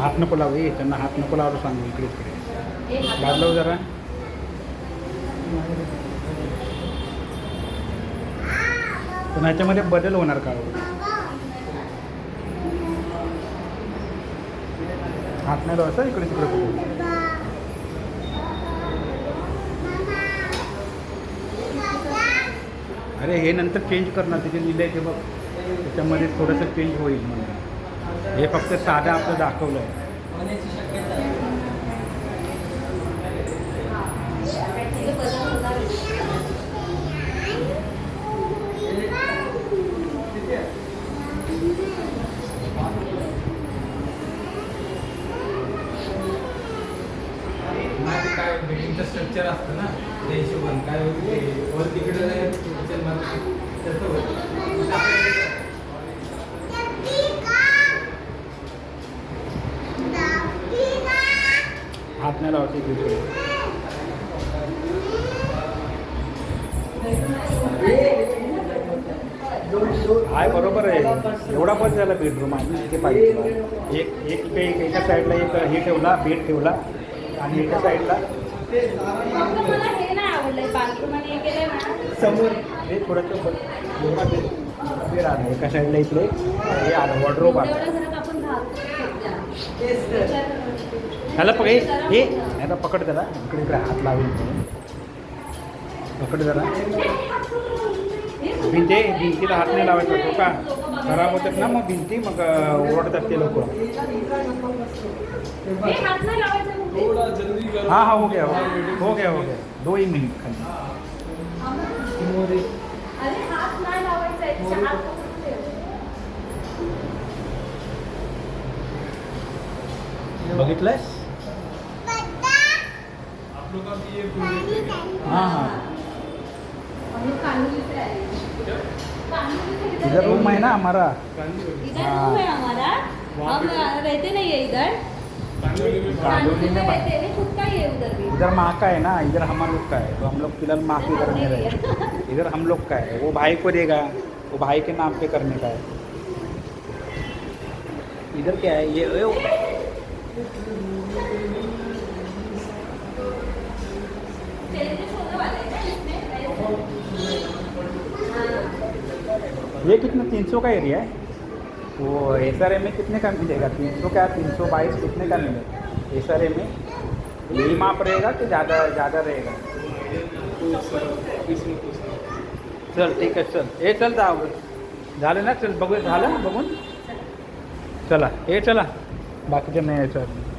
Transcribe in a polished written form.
हात नको लावू त्यांना हात नको लावू सांगू इकडे इकडे लावलं जरा पण ह्याच्यामध्ये बदल होणार का हात नाही लावायचा इकडे तिकडे कुठे अरे हे नंतर चेंज करणार तिथे लिहिलं आहे ते बघ त्याच्यामध्ये थोडंसं चेंज होईल म्हणून हे फक्त साधं आपलं दाखवलं आहे काय बिल्डिंगचं स्ट्रक्चर असतं ना त्या हिशोबाने काय होते वर तिकडे हात नाही लावते इकडे हाय बरोबर आहे एवढा पण झाला बेडरूम आहे तिथे पाहिजे एक एका साईडला एक हे ठेवला बेड ठेवला आणि एका साईडला समोर हे थोडंसं बेड आलं एका साईडला इकडे हे आलं वॉर्डरोब आलं ह्याला हे ह्याला पकड जरा इकडे इकडे हात लावेल पकड जरा भिंतीला हात नाही लावायचा तो का खराब होतात ना मग भिंती मग ओरडतात ते लोक हाँ हाँ हो गया 2 ही मिनट खाली बघितलंस हाँ हाँ इधर रूम है ना हमारा इधर रूम है हमारा हम रहते नहीं है इधर कालोनी में रहते हैं खुद का ही है उधर भी इधर माँ का है ना इधर हम लोग का है तो हम लोग फिलहाल माँ के इधर में रहे इधर हम लोग का है वो भाई को देगा वो भाई के नाम पे करने का है इधर क्या है ये कितना 300 का एरिया है वो SRA में कितने का मिलेगा 300 का 322 कितने का मिलेगा SRA में यही माप रहेगा कि ज़्यादा रहेगा चल ठीक आहे चल चल झालं ना चल बघू झालं बघून चला चला बाकीचं नाही यायचं